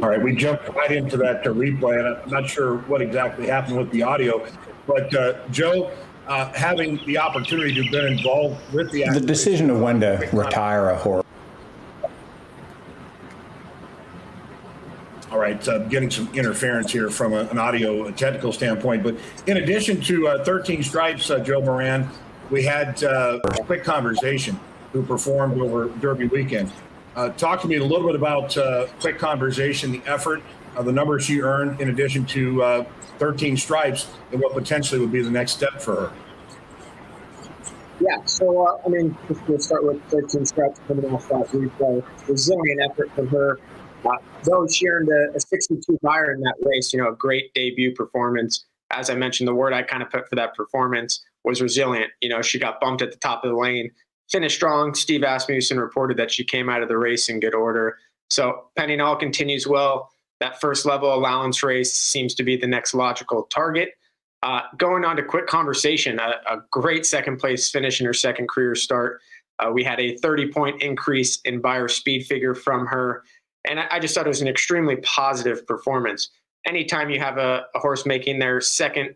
All right, we jumped right into that replay, and I'm not sure what exactly happened with the audio, but Joe, having the opportunity to have been involved with the decision of when to retire a horse. All right, getting some interference here from an audio technical standpoint, but in addition to 13 Stripes, Joe Moran, we had a quick conversation who performed over Derby weekend. Talk to me a little bit about quick conversation, the effort, the numbers she earned in addition to 13 Stripes, and what potentially would be the next step for her. Yeah, so, just to start with 13 Stripes coming off that replay, resilient effort from her. Though she earned a 62 buyer in that race, a great debut performance. As I mentioned, the word I kind of put for that performance was resilient. She got bumped at the top of the lane, finished strong. Steve Asmussen reported that she came out of the race in good order. So pending all continues well, that first level allowance race seems to be the next logical target. Going on to quick conversation, a great second place finish in her second career start. We had a 30-point increase in buyer speed figure from her. And I just thought it was an extremely positive performance. Anytime you have a horse making their second,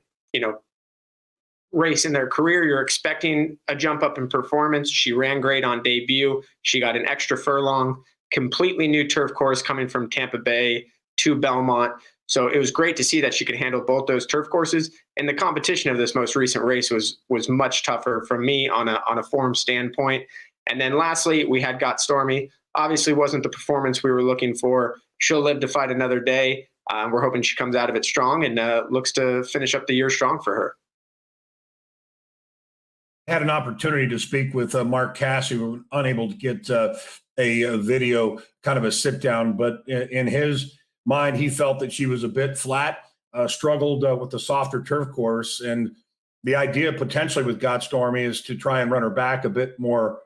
race in their career, you're expecting a jump up in performance. She ran great on debut. She got an extra furlong, completely new turf course coming from Tampa Bay to Belmont. So it was great to see that she could handle both those turf courses. And the competition of this most recent race was much tougher from me on a form standpoint. And then lastly, we had got Stormy. Obviously wasn't the performance we were looking for. She'll live to fight another day. We're hoping she comes out of it strong and looks to finish up the year strong for her. Had an opportunity to speak with Mark Cassidy. We were unable to get a video, kind of a sit down, but in his mind, he felt that she was a bit flat, struggled with the softer turf course. And the idea potentially with Got Stormy is to try and run her back a bit more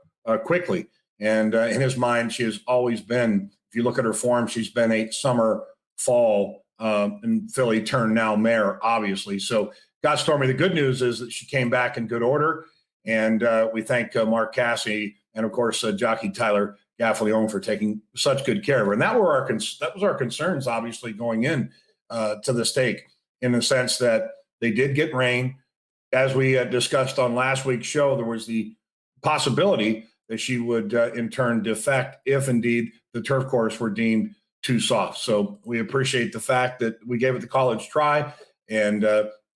quickly. And in his mind, she has always been, if you look at her form, she's been a summer, fall, and filly turned now mare, obviously. So Got Stormy, the good news is that she came back in good order. And we thank Mark Cassidy and, of course, jockey Tyler Gaffalione for taking such good care of her. And that was our concerns, obviously, going in to the stake, in the sense that they did get rain. As we discussed on last week's show, there was the possibility that she would, in turn, defect if, indeed, the turf course were deemed too soft. So we appreciate the fact that we gave it the college try and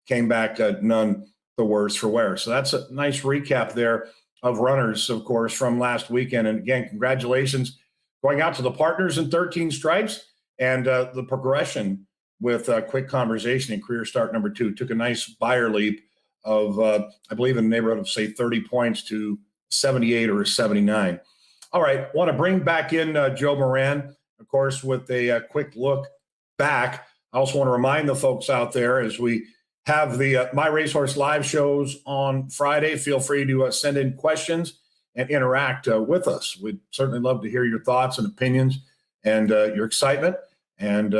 came back none the worse for wear. So that's a nice recap there of runners, of course, from last weekend. And again, congratulations going out to the partners in 13 Stripes and the progression with Quick Conversation in career start number 2. Took a nice buyer leap of, I believe, in the neighborhood of, say, 30 points to 78 or 79. All right, want to bring back in Joe Moran, of course, with a quick look back. I also want to remind the folks out there, as we have the MyRacehorse live shows on Friday. Feel free to send in questions and interact with us. We'd certainly love to hear your thoughts and opinions and your excitement. And,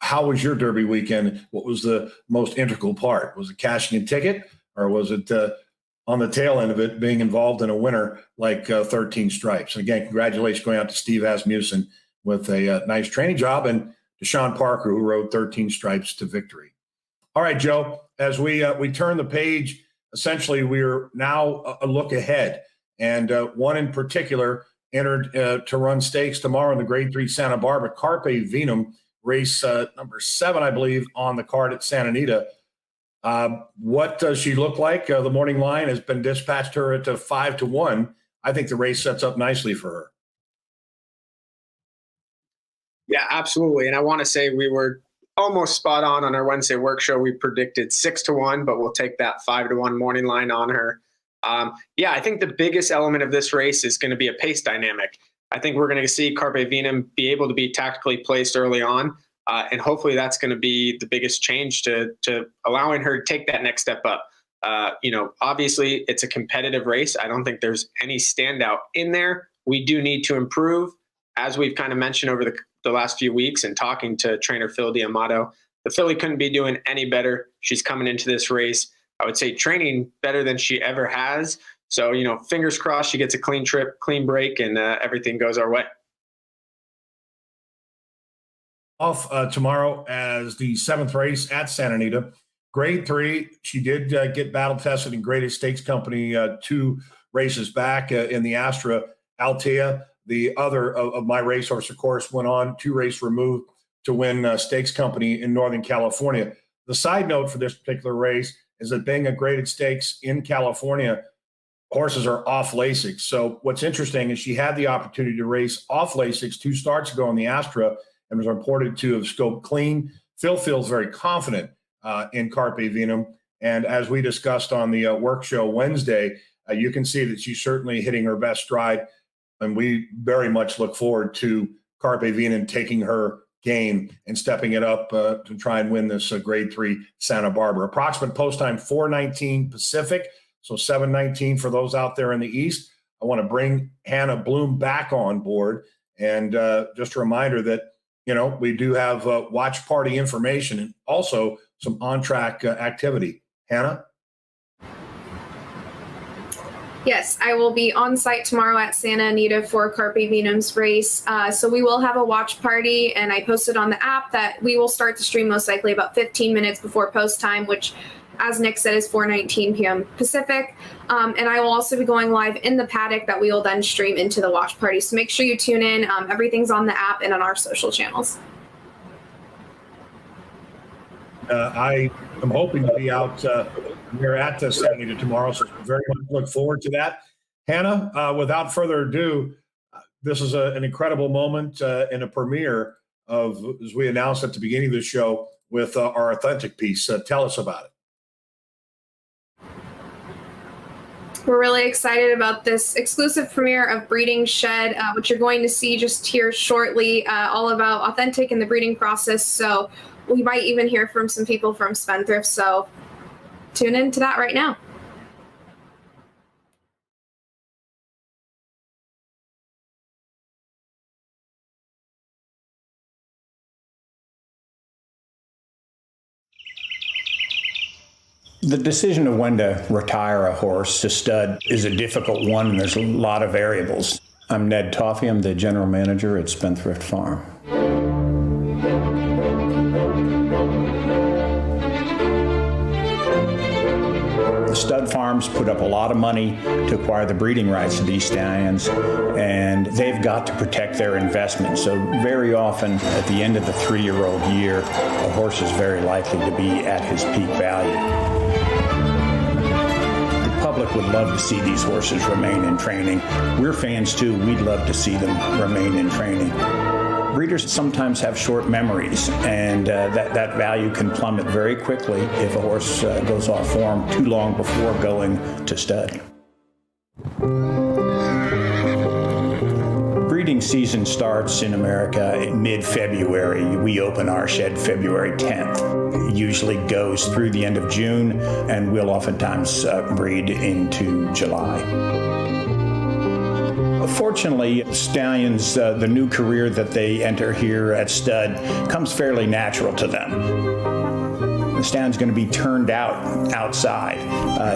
how was your Derby weekend? What was the most integral part? Was it cashing a ticket, or was it on the tail end of it being involved in a winner like 13 Stripes? And again, congratulations going out to Steve Asmussen with a nice training job, and to Sean Parker, who rode 13 Stripes to victory. All right, Joe, as we turn the page, essentially we're now a look ahead. And one in particular entered to run stakes tomorrow in the Grade 3 Santa Barbara, Carpe Venum, race number 7, I believe, on the card at Santa Anita. What does she look like? The morning line has been dispatched her at 5-1. I think the race sets up nicely for her. Yeah, absolutely. And I want to say we were almost spot on our Wednesday work show. We predicted 6-1, but we'll take that 5-1 morning line on her. I think the biggest element of this race is going to be a pace dynamic. I think we're going to see Carpe Venum be able to be tactically placed early on. And hopefully that's going to be the biggest change to allowing her to take that next step up. Obviously it's a competitive race. I don't think there's any standout in there. We do need to improve, as we've kind of mentioned over the last few weeks and talking to trainer Phil D'Amato. The filly couldn't be doing any better. She's coming into this race, I would say, training better than she ever has. So, fingers crossed she gets a clean trip, clean break, and everything goes our way. Off tomorrow as the 7th race at Santa Anita. Grade 3, she did get battle tested in Graded Stakes Company 2 races back in the Astra Altea. The other of MyRacehorse, of course, went on 2 race removed to win Stakes Company in Northern California. The side note for this particular race is that being a graded stakes in California, horses are off Lasix. So what's interesting is she had the opportunity to race off Lasix 2 starts ago in the Astra and was reported to have scoped clean. Phil feels very confident in Carpe Venum. And as we discussed on the work show Wednesday, you can see that she's certainly hitting her best stride. And we very much look forward to Carpe Venum taking her game and stepping it up to try and win this grade 3 Santa Barbara. Approximate post time 4:19 Pacific, so 7:19 for those out there in the East. I want to bring Hannah Bloom back on board. And just a reminder that, we do have watch party information and also some on-track activity. Hannah? Yes, I will be on site tomorrow at Santa Anita for Carpe Venum's race. So we will have a watch party, and I posted on the app that we will start the stream most likely about 15 minutes before post time, which, as Nick said, is 4:19 p.m. Pacific. And I will also be going live in the paddock that we will then stream into the watch party. So make sure you tune in. Everything's on the app and on our social channels. I am hoping to be out here at the Santa Anita tomorrow, so very much look forward to that. Hannah, without further ado, this is an incredible moment and a premiere of, as we announced at the beginning of the show, with our authentic piece. Tell us about it. We're really excited about this exclusive premiere of Breeding Shed, which you're going to see just here shortly, all about authentic and the breeding process. So we might even hear from some people from Spendthrift. So tune into that right now. The decision of when to retire a horse to stud is a difficult one, and there's a lot of variables. I'm Ned Toffee. I'm the general manager at Spendthrift Farm. The stud farms put up a lot of money to acquire the breeding rights to these stallions, and they've got to protect their investment. So very often at the end of the 3-year-old year, a horse is very likely to be at his peak value. The public would love to see these horses remain in training. We're fans too. We'd love to see them remain in training. Breeders sometimes have short memories, and that value can plummet very quickly if a horse goes off form too long before going to stud. Breeding season starts in America in mid-February. We open our shed February 10th. It usually goes through the end of June, and we'll oftentimes breed into July. Fortunately, stallions, the new career that they enter here at stud comes fairly natural to them. The stallion's going to be turned outside.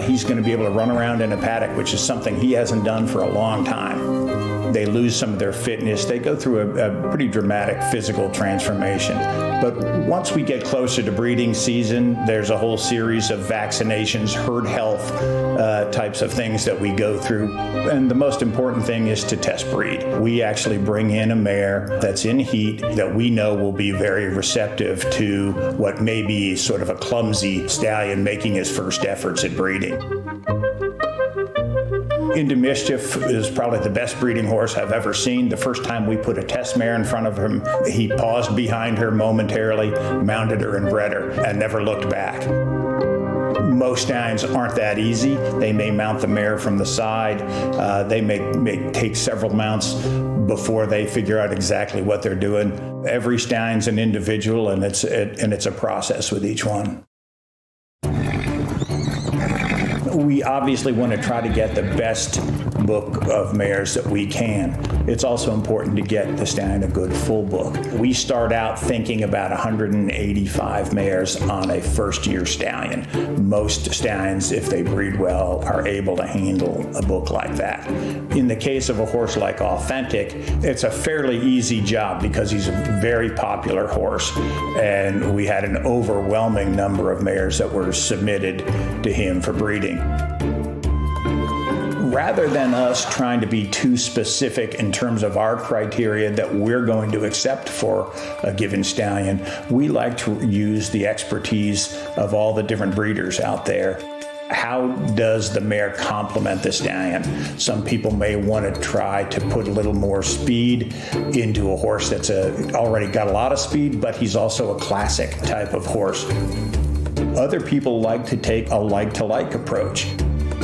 He's going to be able to run around in a paddock, which is something he hasn't done for a long time. They lose some of their fitness. They go through a pretty dramatic physical transformation. But once we get closer to breeding season, there's a whole series of vaccinations, herd health types of things that we go through. And the most important thing is to test breed. We actually bring in a mare that's in heat that we know will be very receptive to what may be sort of a clumsy stallion making his first efforts at breeding. Into Mischief is probably the best breeding horse I've ever seen. The first time we put a test mare in front of him, he paused behind her momentarily, mounted her and bred her, and never looked back. Most stallions aren't that easy. They may mount the mare from the side. They may take several mounts before they figure out exactly what they're doing. Every stallion's an individual, and it's a process with each one. We obviously want to try to get the best book of mares that we can. It's also important to get the stallion a good full book. We start out thinking about 185 mares on a first-year stallion. Most stallions, if they breed well, are able to handle a book like that. In the case of a horse like Authentic, it's a fairly easy job because he's a very popular horse, and we had an overwhelming number of mares that were submitted to him for breeding. Rather than us trying to be too specific in terms of our criteria that we're going to accept for a given stallion, we like to use the expertise of all the different breeders out there. How does the mare complement the stallion? Some people may want to try to put a little more speed into a horse that's already got a lot of speed, but he's also a classic type of horse. Other people like to take a like-to-like approach.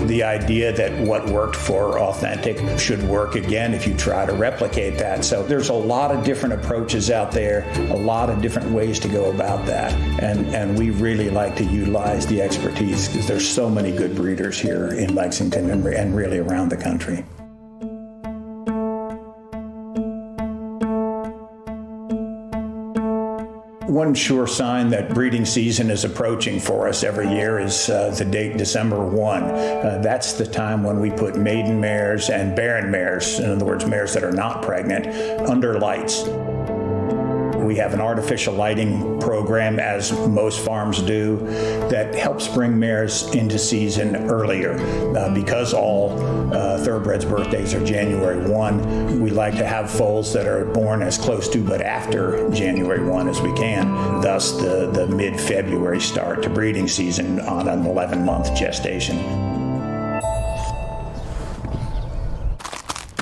The idea that what worked for Authentic should work again if you try to replicate that. So there's a lot of different approaches out there, a lot of different ways to go about that. And we really like to utilize the expertise because there's so many good breeders here in Lexington and really around the country. One sure sign that breeding season is approaching for us every year is the date December 1. That's the time when we put maiden mares and barren mares, in other words, mares that are not pregnant, under lights. We have an artificial lighting program, as most farms do, that helps bring mares into season earlier. Because all thoroughbreds' birthdays are January 1, we like to have foals that are born as close to but after January 1 as we can, thus the mid-February start to breeding season on an 11-month gestation.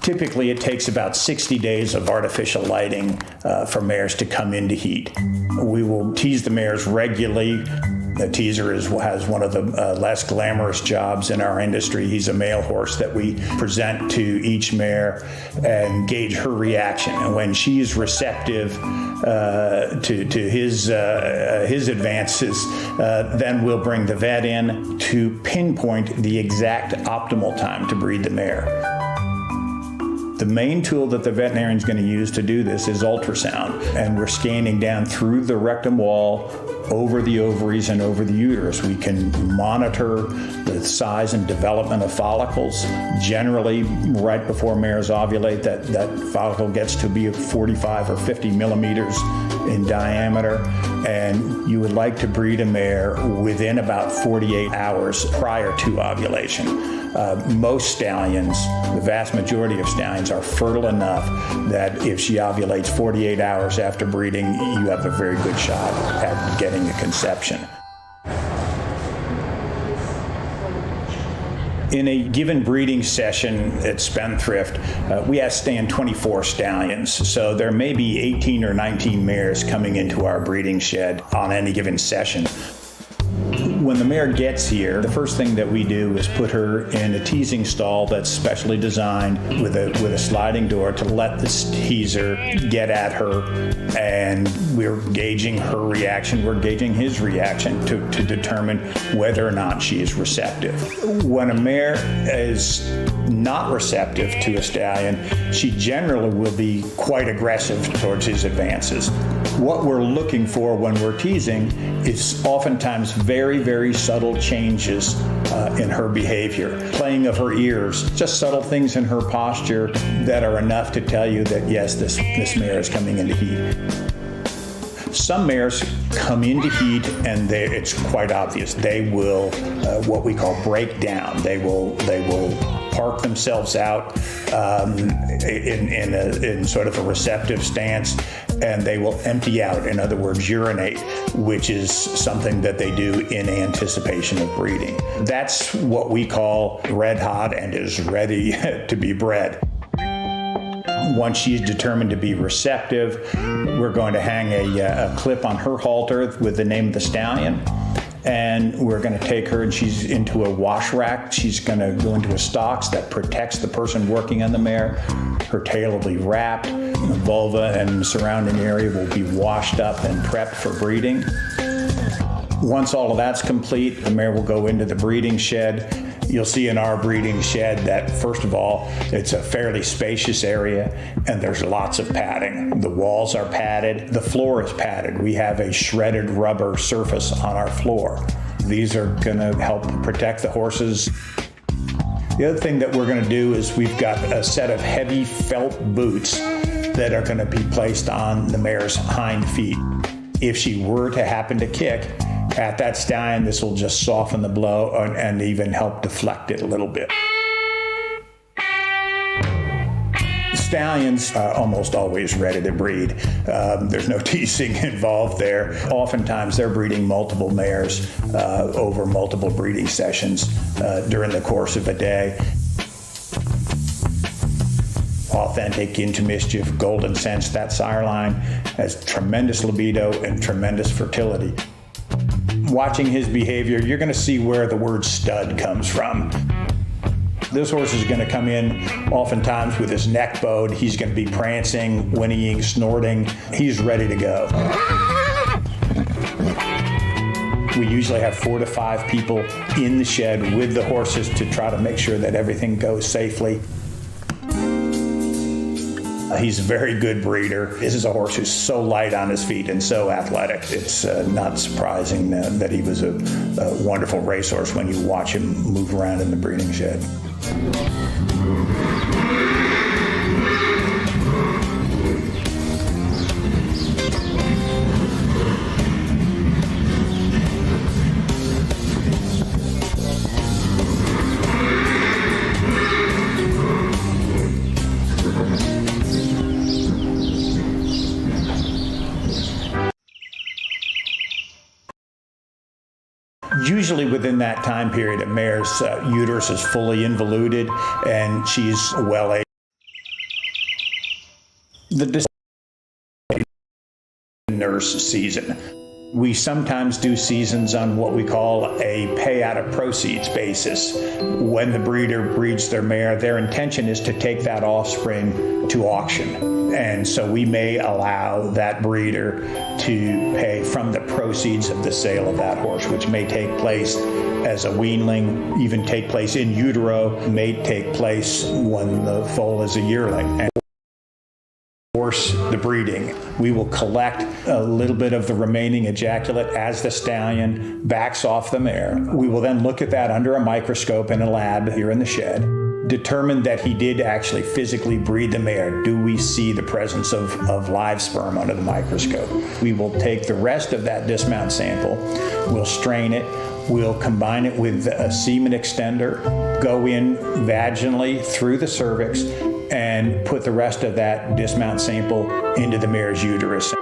Typically, it takes about 60 days of artificial lighting for mares to come into heat. We will tease the mares regularly. The teaser has one of the less glamorous jobs in our industry. He's a male horse that we present to each mare and gauge her reaction. And when she is receptive to his advances, then we'll bring the vet in to pinpoint the exact optimal time to breed the mare. The main tool that the veterinarian is going to use to do this is ultrasound, and we're scanning down through the rectum wall, over the ovaries and over the uterus. We can monitor the size and development of follicles. Generally, right before mares ovulate, that follicle gets to be 45 or 50 millimeters in diameter, and you would like to breed a mare within about 48 hours prior to ovulation. Most stallions, the vast majority of stallions, are fertile enough that if she ovulates 48 hours after breeding, you have a very good shot at getting a conception. In a given breeding session at Spendthrift, we have to stand 24 stallions. So there may be 18 or 19 mares coming into our breeding shed on any given session. When the mare gets here, the first thing that we do is put her in a teasing stall that's specially designed with a sliding door to let the teaser get at her, and we're gauging her reaction, we're gauging his reaction to determine whether or not she is receptive. When a mare is not receptive to a stallion, she generally will be quite aggressive towards his advances. What we're looking for when we're teasing is oftentimes very, very subtle changes in her behavior. Playing of her ears, just subtle things in her posture that are enough to tell you that, yes, this mare is coming into heat. Some mares come into heat and it's quite obvious. They will, what we call break down. They will park themselves out in sort of a receptive stance, and they will empty out, in other words, urinate, which is something that they do in anticipation of breeding. That's what we call red hot and is ready to be bred. Once she's determined to be receptive, we're going to hang a clip on her halter with the name of the stallion. And we're going to take her, and she's into a wash rack. She's going to go into a stocks that protects the person working on the mare. Her tail will be wrapped. The vulva and the surrounding area will be washed up and prepped for breeding. Once all of that's complete, the mare will go into the breeding shed. You'll see in our breeding shed that, first of all, it's a fairly spacious area and there's lots of padding. The walls are padded, the floor is padded. We have a shredded rubber surface on our floor. These are going to help protect the horses. The other thing that we're going to do is we've got a set of heavy felt boots that are going to be placed on the mare's hind feet. If she were to happen to kick at that stallion, this will just soften the blow and even help deflect it a little bit. Stallions are almost always ready to breed. There's no teasing involved there. Oftentimes they're breeding multiple mares over multiple breeding sessions during the course of a day. Authentic, Into Mischief, Golden Sense, that sire line has tremendous libido and tremendous fertility. Watching his behavior, you're going to see where the word stud comes from. This horse is going to come in oftentimes with his neck bowed. He's going to be prancing, whinnying, snorting. He's ready to go. We usually have 4 to 5 people in the shed with the horses to try to make sure that everything goes safely. He's a very good breeder. This is a horse who's so light on his feet and so athletic. It's not surprising that he was a wonderful racehorse when you watch him move around in the breeding shed. Usually within that time period, a mare's uterus is fully involuted and she's well able. The nurse season. We sometimes do seasons on what we call a pay out of proceeds basis. When the breeder breeds their mare, their intention is to take that offspring to auction. And so we may allow that breeder to pay from the proceeds of the sale of that horse, which may take place as a weanling, even take place in utero, may take place when the foal is a yearling. The breeding. We will collect a little bit of the remaining ejaculate as the stallion backs off the mare. We will then look at that under a microscope in a lab here in the shed, determine that he did actually physically breed the mare. Do we see the presence of live sperm under the microscope? We will take the rest of that dismount sample, we'll strain it, we'll combine it with a semen extender, go in vaginally through the cervix, and put the rest of that dismount sample into the mare's uterus.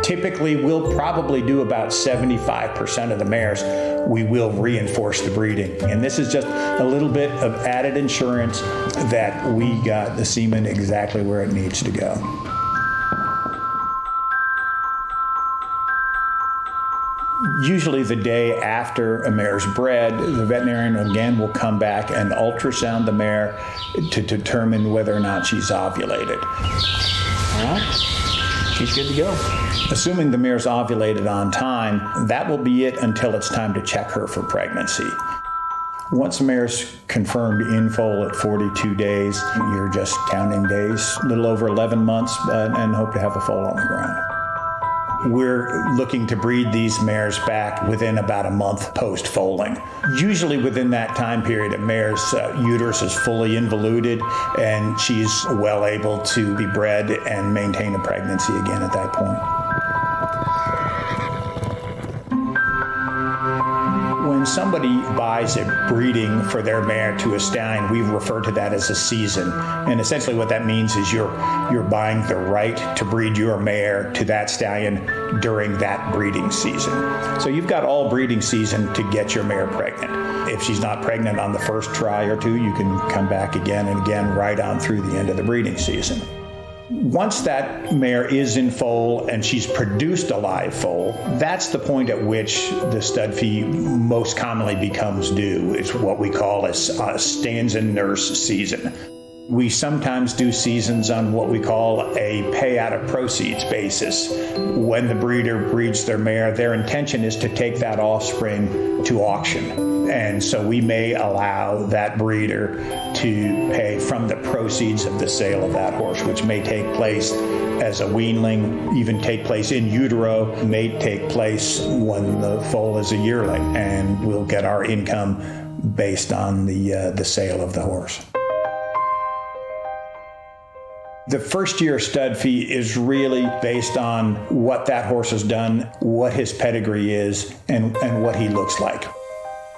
Typically, we'll probably do about 75% of the mares. We will reinforce the breeding. And this is just a little bit of added insurance that we got the semen exactly where it needs to go. Usually the day after a mare's bred, the veterinarian again will come back and ultrasound the mare to determine whether or not she's ovulated. All right, she's good to go. Assuming the mare's ovulated on time, that will be it until it's time to check her for pregnancy. Once a mare's confirmed in foal at 42 days, you're just counting days, a little over 11 months, and hope to have a foal on the ground. We're looking to breed these mares back within about a month post-foaling. Usually within that time period, a mare's uterus is fully involuted and she's well able to be bred and maintain a pregnancy again at that point. When somebody buys a breeding for their mare to a stallion, we refer to that as a season. And essentially what that means is you're buying the right to breed your mare to that stallion during that breeding season. So you've got all breeding season to get your mare pregnant. If she's not pregnant on the first try or two, you can come back again and again right on through the end of the breeding season. Once that mare is in foal and she's produced a live foal, that's the point at which the stud fee most commonly becomes due. It's what we call a stanza nurse season. We sometimes do seasons on what we call a payout of proceeds basis. When the breeder breeds their mare, their intention is to take that offspring to auction. And so we may allow that breeder to pay from the proceeds of the sale of that horse, which may take place as a weanling, even take place in utero, may take place when the foal is a yearling, and we'll get our income based on the sale of the horse. The first year stud fee is really based on what that horse has done, what his pedigree is, and what he looks like.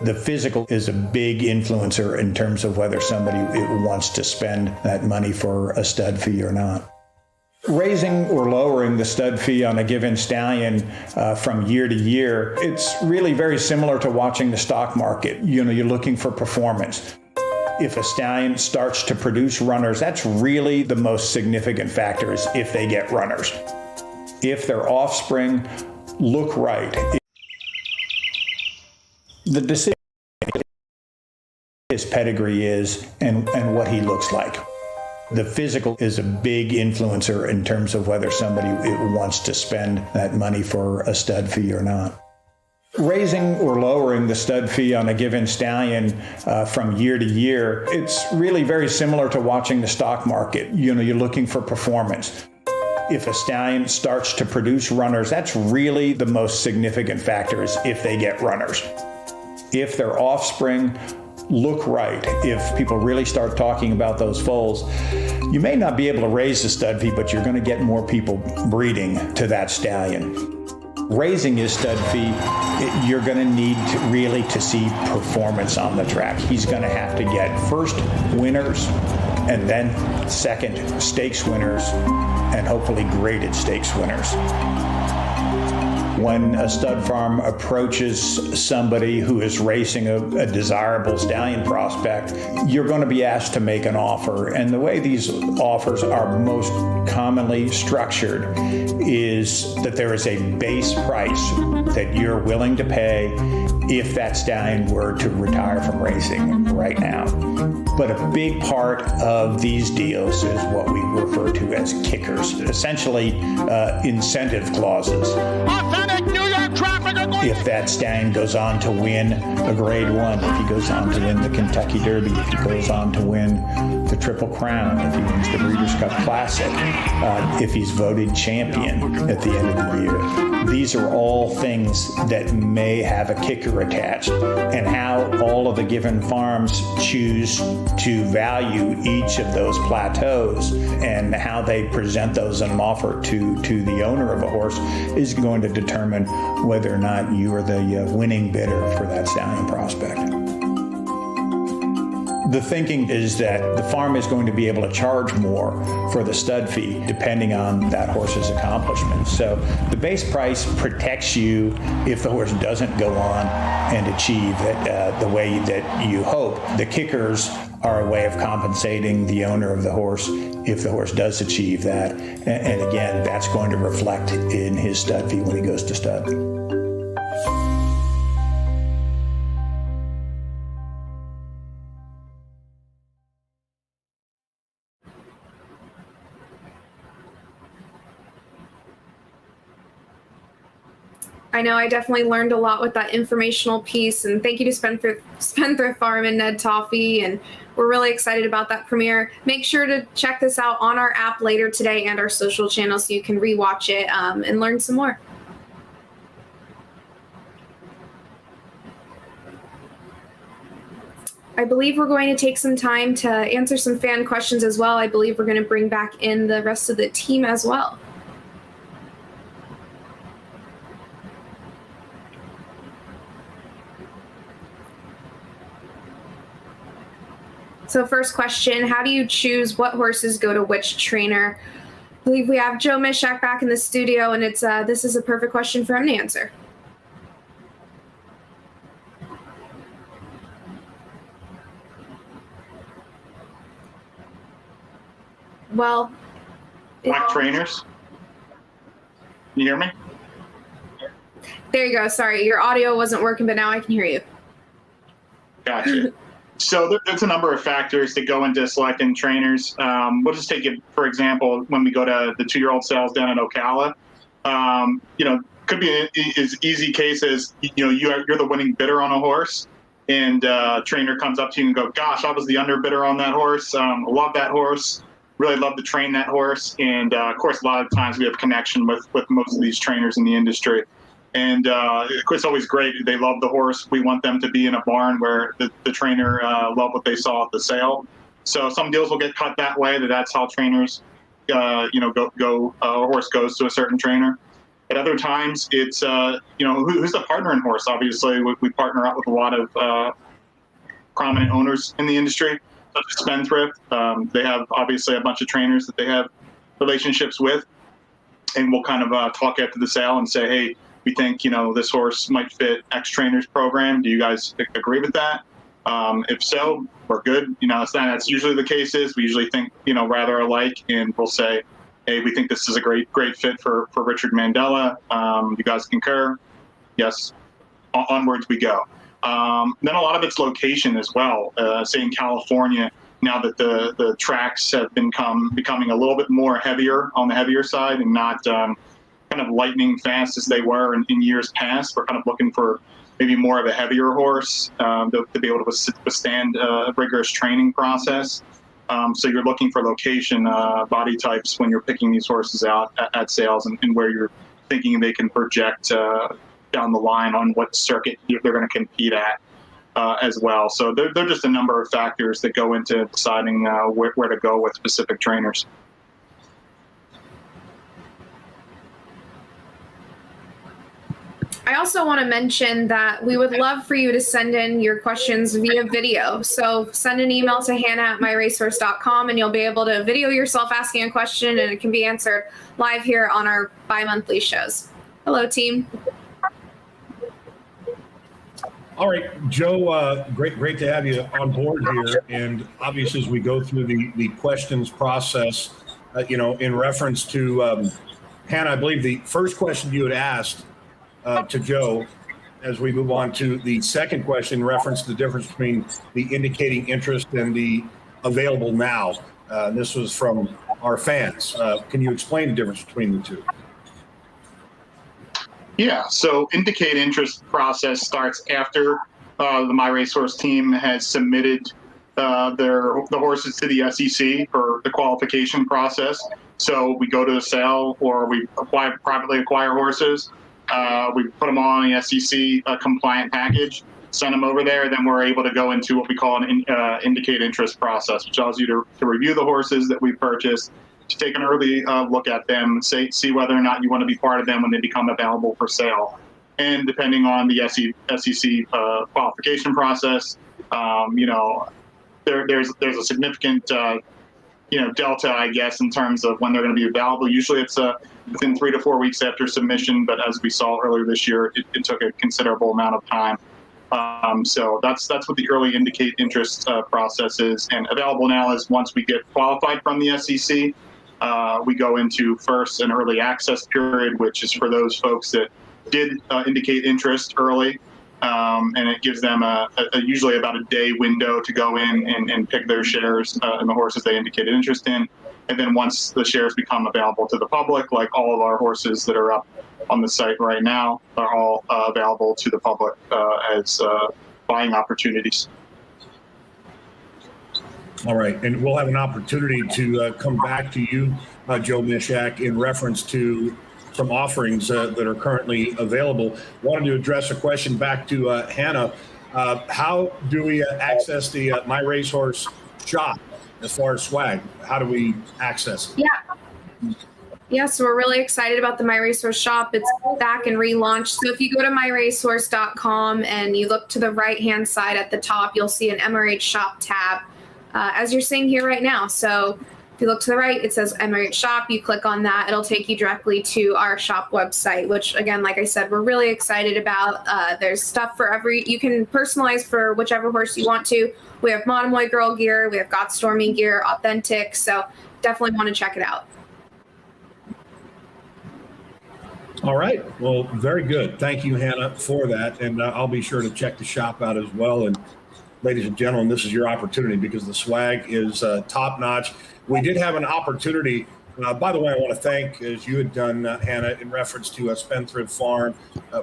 The physical is a big influencer in terms of whether somebody wants to spend that money for a stud fee or not. Raising or lowering the stud fee on a given stallion from year to year, it's really very similar to watching the stock market. You're looking for performance. If a stallion starts to produce runners, that's really the most significant factor, is if they get runners. If their offspring look right, the decision his pedigree is and what he looks like. The physical is a big influencer in terms of whether somebody wants to spend that money for a stud fee or not. Raising or lowering the stud fee on a given stallion from year to year, it's really very similar to watching the stock market. You're looking for performance. If a stallion starts to produce runners, that's really the most significant factor, is if they get runners. If their offspring look right, if people really start talking about those foals, you may not be able to raise the stud fee, but you're going to get more people breeding to that stallion. Raising his stud fee, you're going to need to see performance on the track. He's going to have to get first winners, and then second stakes winners, and hopefully graded stakes winners. When a stud farm approaches somebody who is racing a desirable stallion prospect, you're going to be asked to make an offer. And the way these offers are most commonly structured is that there is a base price that you're willing to pay if that stallion were to retire from racing right now. But a big part of these deals is what we refer to as kickers, essentially incentive clauses. If that stallion goes on to win a Grade 1, if he goes on to win the Kentucky Derby, if he goes on to win the Triple Crown, if he wins the Breeders' Cup Classic, if he's voted champion at the end of the year. These are all things that may have a kicker attached, and how all of the given farms choose to value each of those plateaus and how they present those in an offer to the owner of a horse is going to determine whether or not you are the winning bidder for that stallion prospect. The thinking is that the farm is going to be able to charge more for the stud fee depending on that horse's accomplishments. So the base price protects you if the horse doesn't go on and achieve it the way that you hope. The kickers are a way of compensating the owner of the horse if the horse does achieve that. And again, that's going to reflect in his stud fee when he goes to stud. I know I definitely learned a lot with that informational piece, and thank you to Spendthrift Farm and Ned Toffee, and we're really excited about that premiere. Make sure to check this out on our app later today and our social channels so you can rewatch it and learn some more. I believe we're going to take some time to answer some fan questions as well. I believe we're going to bring back in the rest of the team as well. So first question, how do you choose what horses go to which trainer? I believe we have Joe Mishak back in the studio, and it's this is a perfect question for him to answer. Well, Black trainers. Can you hear me? There you go. Sorry, your audio wasn't working, but now I can hear you. Gotcha. So there's a number of factors that go into selecting trainers. We'll just take it, for example, when we go to the 2-year-old sales down in Ocala. Could be as easy case as, you're the winning bidder on a horse, and a trainer comes up to you and go, gosh, I was the underbidder on that horse. I love that horse. Really love to train that horse. And of course, a lot of times we have connection with most of these trainers in the industry. And it's always great. They love the horse. We want them to be in a barn where the trainer loved what they saw at the sale. So some deals will get cut that way. That's how trainers, a horse goes to a certain trainer. At other times, it's who's the partner in horse. Obviously, we partner up with a lot of prominent owners in the industry, such as Spendthrift. They have obviously a bunch of trainers that they have relationships with, and we'll kind of talk after the sale and say, hey, we think this horse might fit X trainer's program. Do you guys agree with that? If so, we're good. That's usually the case. We usually think rather alike, and we'll say, hey, we think this is a great fit for Richard Mandela. You guys concur? Yes. Onwards we go. Then a lot of it's location as well. Say in California, now that the tracks have becoming a little bit more heavier on the heavier side and not kind of lightning fast as they were in years past. We're kind of looking for maybe more of a heavier horse to be able to withstand a rigorous training process. So you're looking for location, body types when you're picking these horses out at sales, and where you're thinking they can project down the line on what circuit they're going to compete at as well. So there are just a number of factors that go into deciding where to go with specific trainers. I also want to mention that we would love for you to send in your questions via video. So send an email to hannah@myracehorse.com and you'll be able to video yourself asking a question, and it can be answered live here on our bi-monthly shows. Hello, team. All right, Joe, great to have you on board here. And obviously, as we go through the questions process, in reference to Hannah, I believe the first question you had asked to Joe, as we move on to the second question, in reference to the difference between the indicating interest and the available now. This was from our fans. Can you explain the difference between the two? Yeah, so indicate interest process starts after the MyRacehorse team has submitted the horses to the SEC for the qualification process. So we go to the sale, or we privately acquire horses. We put them on the SEC compliant package, send them over there. Then we're able to go into what we call an indicate interest process, which allows you to review the horses that we purchased, to take an early look at them, see whether or not you want to be part of them when they become available for sale. And depending on the SEC qualification process, there's a significant delta, I guess, in terms of when they're going to be available. Usually it's within 3 to 4 weeks after submission, but as we saw earlier this year, it took a considerable amount of time. So that's what the early indicate interest process is. And available now is once we get qualified from the SEC, we go into first an early access period, which is for those folks that did indicate interest early. And it gives them usually about a day window to go in and pick their shares in the horses they indicated interest in. And then once the shares become available to the public, like all of our horses that are up on the site right now are all available to the public as buying opportunities. All right, and we'll have an opportunity to come back to you, Joe Mishak, in reference to some offerings that are currently available. Wanted to address a question back to Hannah. How do we access the MyRacehorse shop as far as swag? How do we access it? Yeah, so we're really excited about the MyRacehorse shop. It's back and relaunched. So if you go to MyRacehorse.com and you look to the right-hand side at the top, you'll see an MRH shop tab, as you're seeing here right now. So if you look to the right, it says MRH shop. You click on that. It'll take you directly to our shop website, which, again, like I said, we're really excited about. There's stuff for you can personalize for whichever horse you want to. We have Monomoy Girl gear. We have Got Stormy gear, authentic. So definitely want to check it out. All right. Well, very good. Thank you, Hannah, for that. And I'll be sure to check the shop out as well. And ladies and gentlemen, this is your opportunity because the swag is top notch. We did have an opportunity. By the way, I want to thank, as you had done, Hannah, in reference to Spendthrift Farm.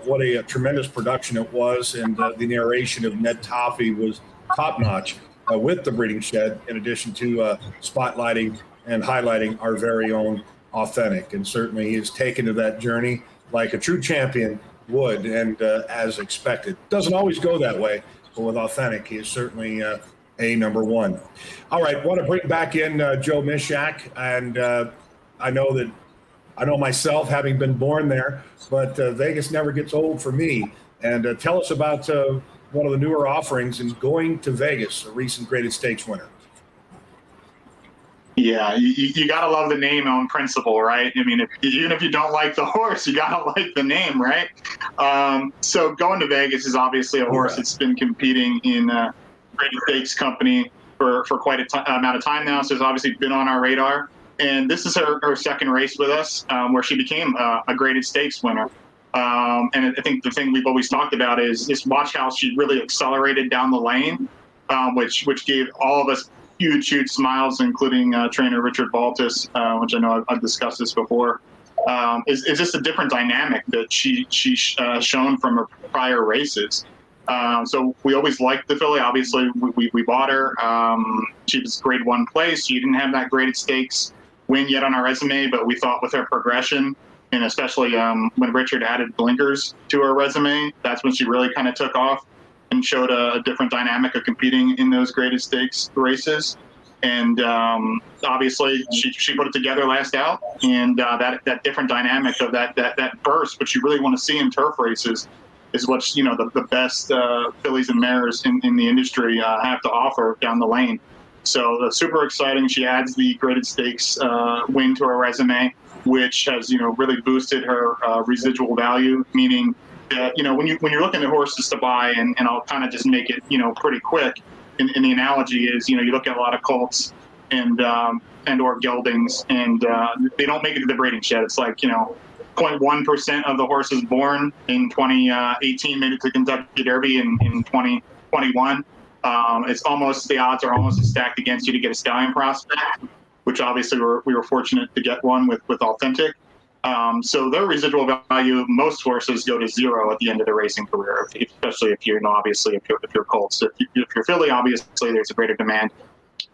What a tremendous production it was, and the narration of Ned Toffee was top notch with the breeding shed, in addition to spotlighting and highlighting our very own Authentic. And certainly he has taken to that journey like a true champion would, and as expected. Doesn't always go that way, but with Authentic, he is certainly a number one. All right, want to bring back in Joe Mishak, and I know myself, having been born there, but Vegas never gets old for me. And tell us about one of the newer offerings in Going to Vegas, a recent graded stakes winner. Yeah, you got to love the name on principle, right? I mean, even if you don't like the horse, you got to like the name, right? So Going to Vegas is obviously a horse that's been competing in graded stakes company for quite amount of time now. So it's obviously been on our radar. And this is her second race with us, where she became a graded stakes winner. And I think the thing we've always talked about is watch how she really accelerated down the lane, which gave all of us huge smiles, including trainer Richard Baltus, which I know I've discussed this before. Is just a different dynamic that she's shown from her prior races. So we always liked the filly. Obviously, we bought her. She was grade 1 place. She didn't have that graded stakes win yet on our resume, but we thought with her progression, and especially when Richard added blinkers to her resume, that's when she really kind of took off and showed a different dynamic of competing in those graded stakes races. And obviously she put it together last out, and that different dynamic of that burst, which you really want to see in turf races, is what the best fillies and mares in the industry have to offer down the lane. So super exciting. She adds the graded stakes win to her resume, which has really boosted her residual value, meaning that when you're looking at horses to buy, and I'll kind of just make it pretty quick. In the analogy is you look at a lot of colts and or geldings, and they don't make it to the breeding shed. It's like 0.1% of the horses born in 2018 made it to Kentucky Derby in 2021. It's almost, the odds are almost stacked against you to get a stallion prospect, which obviously we were fortunate to get one with Authentic. So their residual value, most horses go to zero at the end of their racing career, especially if you're obviously if you're colts. If you're filly, obviously there's a greater demand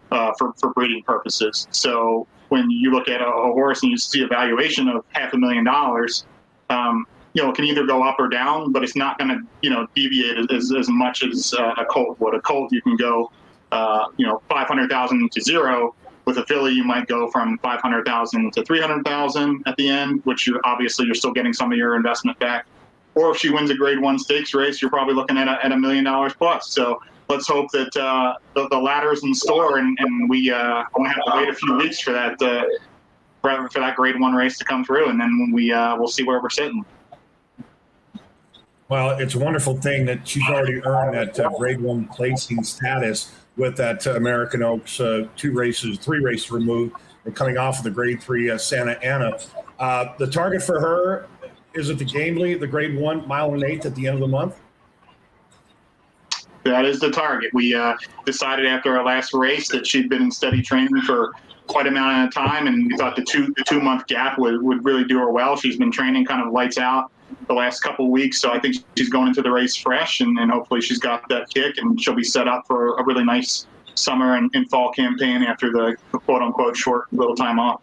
for breeding purposes. So when you look at a horse and you see a valuation of $500,000, it can either go up or down, but it's not going to deviate as much as a colt would. A colt, you can go 500,000 to zero. With a filly, you might go from 500,000 to 300,000 at the end, which you're still getting some of your investment back. Or if she wins a grade 1 stakes race, you're probably looking at $1 million plus. So let's hope that the ladder's in store, and we won't have to wait a few weeks for that for that grade 1 race to come through, and then we'll see where we're sitting. Well, it's a wonderful thing that she's already earned that grade 1 placing status with that American Oaks 3 races removed, and coming off of the grade 3 Santa Ana. The target for her, is it the Gamely, the grade 1 mile and 1/8 at the end of the month? That is the target. We decided after our last race that she'd been in steady training for quite an amount of time, and we thought the two month gap would really do her well. She's been training kind of lights out the last couple of weeks, so I think she's going into the race fresh, and hopefully she's got that kick, and she'll be set up for a really nice summer and fall campaign after the quote unquote short little time off.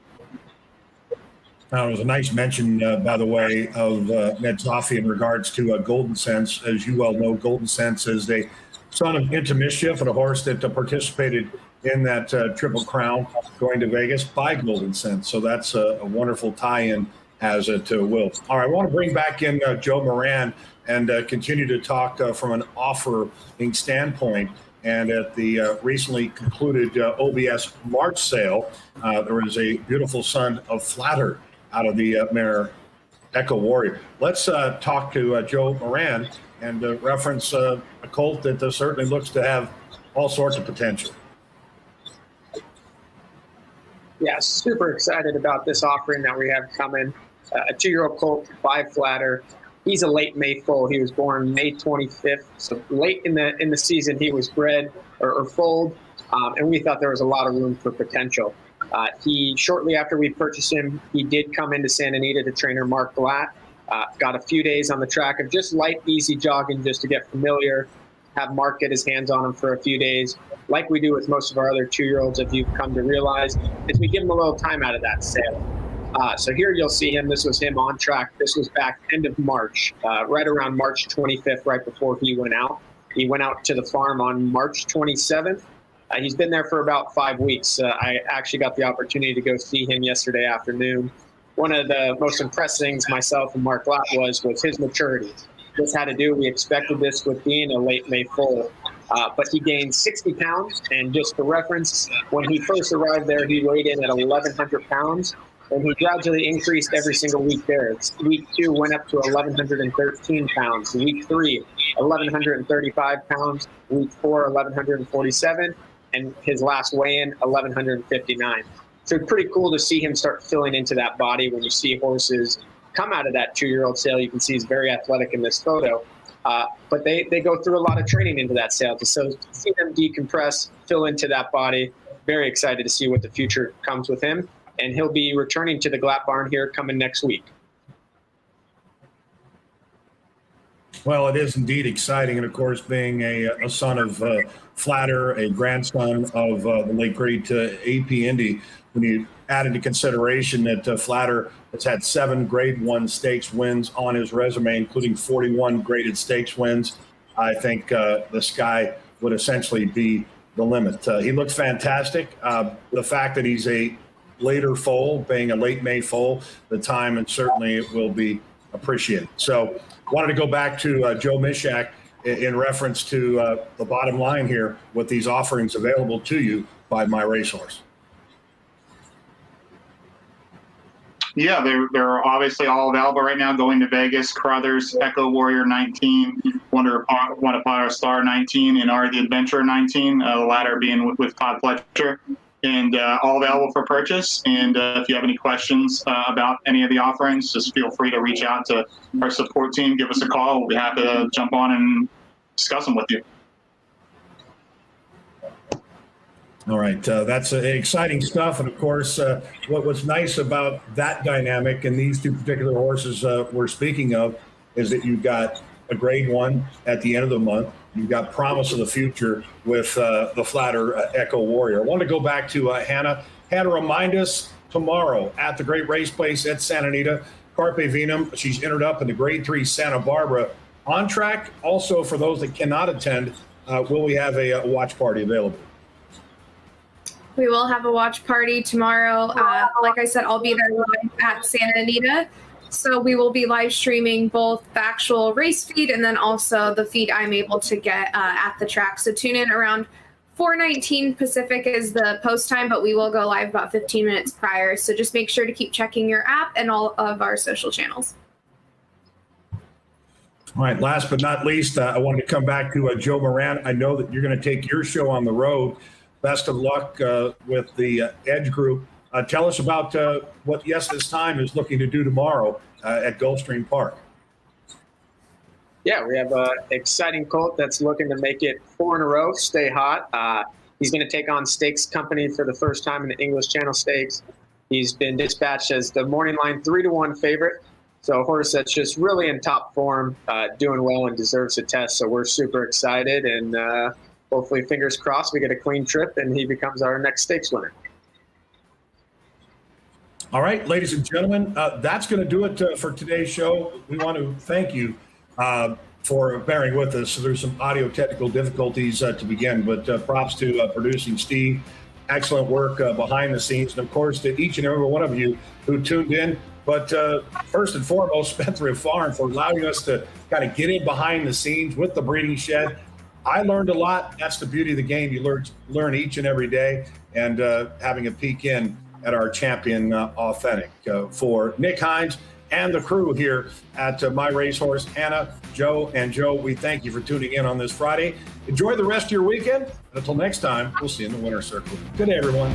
It was a nice mention, by the way, of Ned Toffee in regards to Golden Sense. As you well know, Golden Sense is a son of Into Mischief, and a horse that participated in that Triple Crown Going to Vegas by Golden Sense. So that's a wonderful tie-in as to Will. All right, I want to bring back in Joe Moran and continue to talk from an offering standpoint. And at the recently concluded OBS March sale, there was a beautiful son of Flatter out of the mare Echo Warrior. Let's talk to Joe Moran and reference a colt that certainly looks to have all sorts of potential. Yeah, super excited about this offering that we have coming. A 2-year-old colt by Flatter. He's a late May foal. He was born May 25th, so late in the season he was bred or foaled, and we thought there was a lot of room for potential. He, shortly after we purchased him, he did come into Santa Anita to trainer Mark Blatt. Got a few days on the track of just light, easy jogging just to get familiar, have Mark get his hands on him for a few days. Like we do with most of our other 2-year-olds, if you've come to realize, is we give him a little time out of that sale. So here you'll see him. This was him on track. This was back end of March, right around March 25th, right before he went out. He went out to the farm on March 27th. He's been there for about 5 weeks. I actually got the opportunity to go see him yesterday afternoon. One of the most impressive things myself and Mark Blatt was his maturity. This had to do, we expected this with being a late May foal, but he gained 60 pounds. And just for reference, when he first arrived there, he weighed in at 1,100 pounds. And he gradually increased every single week there. Week 2 went up to 1,113 pounds. Week 3, 1,135 pounds. Week 4, 1,147. And his last weigh-in, 1,159. So pretty cool to see him start filling into that body. When you see horses come out of that 2-year-old sale, you can see he's very athletic in this photo. But they go through a lot of training into that sale. So to see them decompress, fill into that body, very excited to see what the future comes with him. And he'll be returning to the Glatt Barn here coming next week. Well, it is indeed exciting. And of course, being a son of Flatter, a grandson of the late great AP Indy, when you add into consideration that Flatter has had 7 Grade 1 stakes wins on his resume, including 41 graded stakes wins, I think the sky would essentially be the limit. He looks fantastic. The fact that he's a later foal, being a late May foal, the time and certainly it will be appreciated. So wanted to go back to Joe Mishak in reference to the bottom line here with these offerings available to you by MyRacehorse. Yeah, they're obviously all available right now. Going to Vegas, Crothers, Echo Warrior 19, Wonder Upon Star 19, and Are the Adventurer 19. The latter being with Todd Fletcher, and all available for purchase. And if you have any questions about any of the offerings, just feel free to reach out to our support team. Give us a call. We'll be happy to jump on and discuss them with you. All right, that's exciting stuff. And of course, what was nice about that dynamic and these 2 particular horses we're speaking of is that you've got a Grade 1 at the end of the month. You've got Promise of the Future with the Flatter Echo Warrior. I want to go back to Hannah. Hannah, remind us tomorrow at the Great Race Place at Santa Anita, Carpe Venum. She's entered up in the Grade 3 Santa Barbara. On track, also for those that cannot attend, will we have a watch party available? We will have a watch party tomorrow. Like I said, I'll be there live at Santa Anita. So we will be live streaming both the actual race feed and then also the feed I'm able to get at the track. So tune in around 4:19 Pacific is the post time, but we will go live about 15 minutes prior. So just make sure to keep checking your app and all of our social channels. All right, last but not least, I wanted to come back to Joe Moran. I know that you're going to take your show on the road. Best of luck with the Edge Group. Tell us about what Yes This Time is looking to do tomorrow at Gulfstream Park. Yeah, we have an exciting colt that's looking to make it 4 in a row, stay hot. He's going to take on Stakes Company for the first time in the English Channel Stakes. He's been dispatched as the morning line 3-1 favorite. So a horse that's just really in top form, doing well and deserves a test. So we're super excited and hopefully, fingers crossed, we get a clean trip and he becomes our next stakes winner. All right, ladies and gentlemen, that's going to do it for today's show. We want to thank you for bearing with us. So there's some audio technical difficulties to begin, but props to producing Steve. Excellent work behind the scenes. And of course, to each and every one of you who tuned in. But first and foremost, Spendthrift Farm for allowing us to kind of get in behind the scenes with the breeding shed. I learned a lot. That's the beauty of the game. You learn each and every day, and having a peek in at our champion authentic. For Nick Hines and the crew here at MyRacehorse, Hannah, Joe, and Joe, we thank you for tuning in on this Friday. Enjoy the rest of your weekend. Until next time, we'll see you in the winner's circle. Good day, everyone.